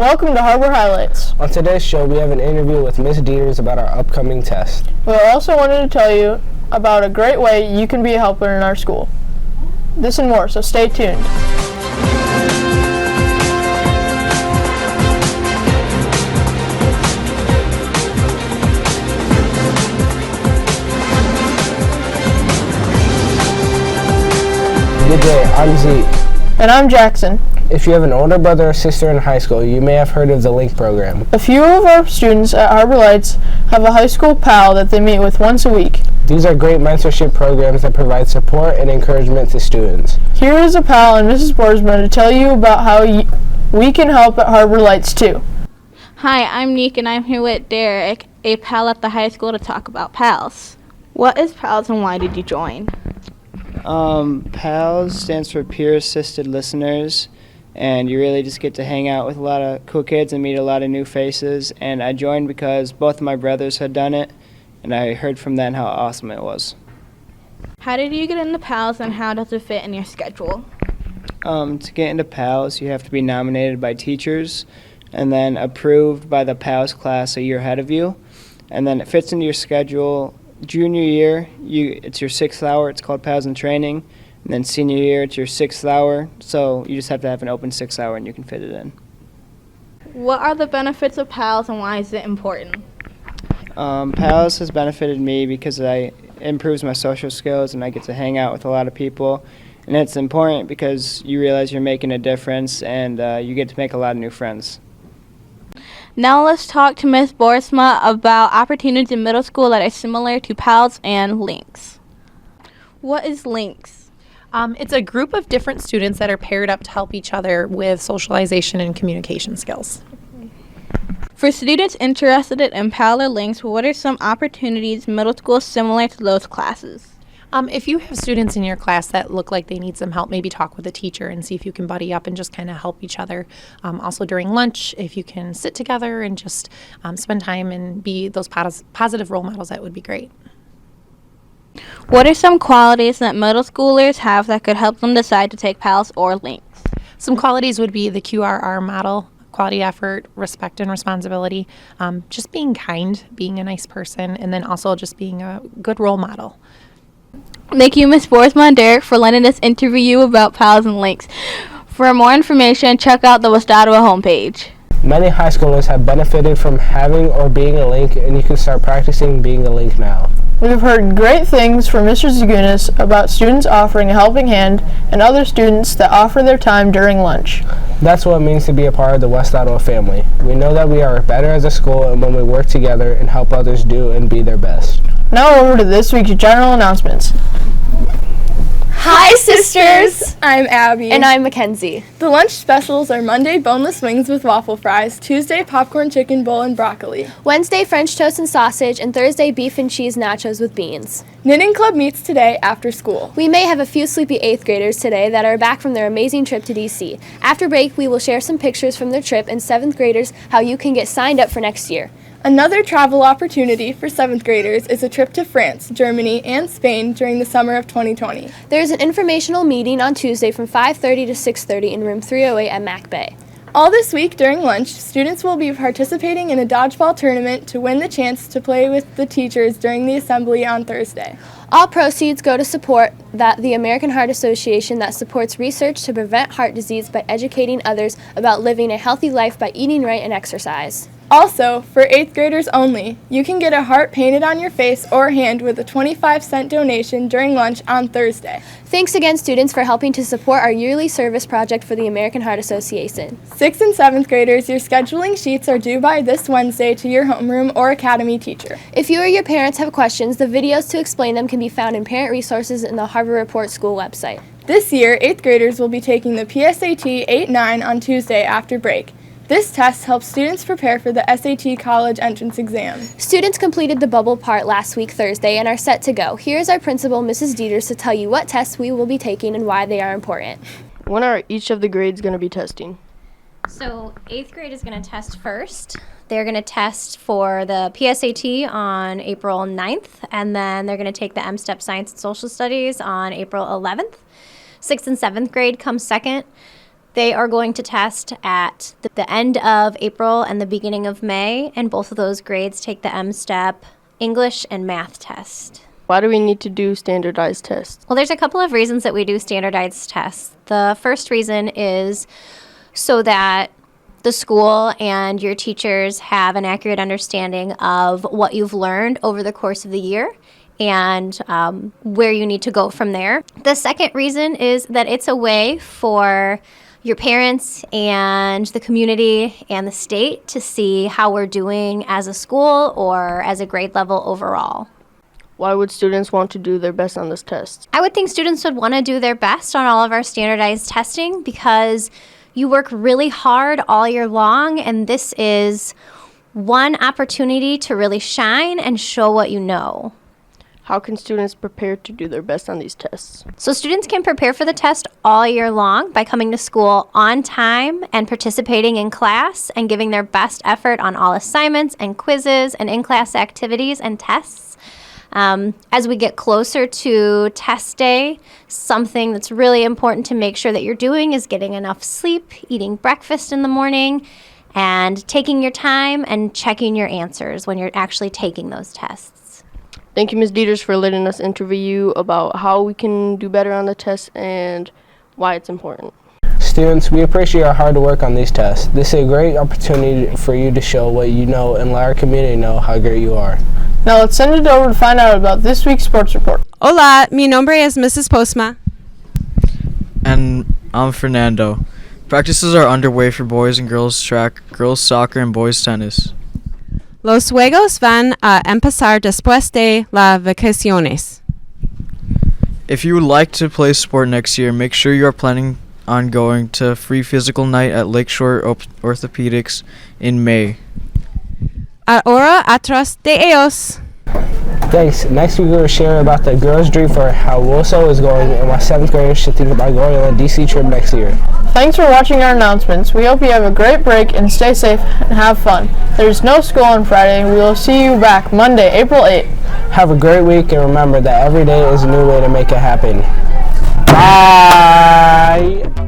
Welcome to Harbor Highlights. On today's show, we have an interview with Ms. Dieters about our upcoming test. We also wanted to tell you about a great way you can be a helper in our school. This and more, so stay tuned. Good day, I'm Zeke. And I'm Jackson. If you have an older brother or sister in high school, you may have heard of the LINK program. A few of our students at Harbor Lights have a high school pal that they meet with once a week. These are great mentorship programs that provide support and encouragement to students. Here is a pal and Mrs. Borsman to tell you about how we can help at Harbor Lights too. Hi, I'm Neek and I'm here with Derek, a pal at the high school, to talk about PALS. What is PALS and why did you join? PALS stands for Peer Assisted Listeners, and you really just get to hang out with a lot of cool kids and meet a lot of new faces. And I joined because both of my brothers had done it, and I heard from them how awesome it was. How did you get into PALS and how does it fit in your schedule? To get into PALS, you have to be nominated by teachers and then approved by the PALS class a year ahead of you, and then it fits into your schedule. Junior year, it's your 6th hour. It's called PALS in Training. And then senior year, it's your 6th hour. So you just have to have an open 6th hour and you can fit it in. What are the benefits of PALS and why is it important? PALS has benefited me because it improves my social skills and I get to hang out with a lot of people. And it's important because you realize you're making a difference and you get to make a lot of new friends. Now let's talk to Ms. Borsma about opportunities in middle school that are similar to PALS and LINKS. What is LINKS? It's a group of different students that are paired up to help each other with socialization and communication skills. For students interested in PAL or LINKS, what are some opportunities in middle school similar to those classes? If you have students in your class that look like they need some help, maybe talk with a teacher and see if you can buddy up and just kind of help each other. Also during lunch, if you can sit together and just spend time and be those positive role models, that would be great. What are some qualities that middle schoolers have that could help them decide to take PALS or LINKS? Some qualities would be the QRR model: quality, effort, respect, and responsibility. Just being kind, being a nice person, and then also just being a good role model. Thank you, Ms. Borsma and Derek, for letting us interview you about PALS and LINKS. For more information, check out the West Ottawa homepage. Many high schoolers have benefited from having or being a LINK, and you can start practicing being a LINK now. We've heard great things from Mr. Zagunas about students offering a helping hand and other students that offer their time during lunch. That's what it means to be a part of the West Ottawa family. We know that we are better as a school and when we work together and help others do and be their best. Now over to this week's general announcements. Hi, sisters! I'm Abby. And I'm Mackenzie. The lunch specials are Monday, boneless wings with waffle fries, Tuesday, popcorn chicken bowl and broccoli, Wednesday, French toast and sausage, and Thursday, beef and cheese nachos with beans. Knitting club meets today after school. We may have a few sleepy 8th graders today that are back from their amazing trip to DC. After break, we will share some pictures from their trip, and 7th graders how you can get signed up for next year. Another travel opportunity for 7th graders is a trip to France, Germany, and Spain during the summer of 2020. There is an informational meeting on Tuesday from 5:30 to 6:30 in room 308 at Mac Bay. All this week during lunch, students will be participating in a dodgeball tournament to win the chance to play with the teachers during the assembly on Thursday. All proceeds go to support the American Heart Association that supports research to prevent heart disease by educating others about living a healthy life by eating right and exercise. Also, for 8th graders only, you can get a heart painted on your face or hand with a 25-cent donation during lunch on Thursday. Thanks again, students, for helping to support our yearly service project for the American Heart Association. 6th and 7th graders, your scheduling sheets are due by this Wednesday to your homeroom or academy teacher. If you or your parents have questions, the videos to explain them can be found in Parent Resources in the Harbor Report School website. This year, 8th graders will be taking the PSAT 8-9 on Tuesday after break. This test helps students prepare for the SAT college entrance exam. Students completed the bubble part last week Thursday and are set to go. Here is our principal, Mrs. Dieters, to tell you what tests we will be taking and why they are important. When are each of the grades going to be testing? So 8th grade is going to test first. They're going to test for the PSAT on April 9th, and then they're going to take the M-STEP Science and Social Studies on April 11th. 6th and 7th grade comes second. They are going to test at the end of April and the beginning of May, and both of those grades take the M-STEP English and math test. Why do we need to do standardized tests? Well, there's a couple of reasons that we do standardized tests. The first reason is so that the school and your teachers have an accurate understanding of what you've learned over the course of the year and where you need to go from there. The second reason is that it's a way for your parents and the community and the state to see how we're doing as a school or as a grade level overall. Why would students want to do their best on this test? I would think students would want to do their best on all of our standardized testing because you work really hard all year long, and this is one opportunity to really shine and show what you know. How can students prepare to do their best on these tests? So students can prepare for the test all year long by coming to school on time and participating in class and giving their best effort on all assignments and quizzes and in-class activities and tests. As we get closer to test day, something that's really important to make sure that you're doing is getting enough sleep, eating breakfast in the morning, and taking your time and checking your answers when you're actually taking those tests. Thank you, Ms. Dieters, for letting us interview you about how we can do better on the test and why it's important. Students, we appreciate your hard work on these tests. This is a great opportunity for you to show what you know and let our community know how great you are. Now let's send it over to find out about this week's sports report. Hola, mi nombre es Mrs. Postma. And I'm Fernando. Practices are underway for boys and girls track, girls soccer, and boys tennis. Los juegos van a empezar después de las vacaciones. If you would like to play sport next year, make sure you are planning on going to free physical night at Lakeshore Orthopedics in May. Ahora atrás de ellos. Thanks. Next we're going to share about the girls' dream for how WOSO is going and why 7th graders should think about going on a DC trip next year. Thanks for watching our announcements. We hope you have a great break and stay safe and have fun. There's no school on Friday, and we will see you back Monday, April 8th. Have a great week, and remember that every day is a new way to make it happen. Bye!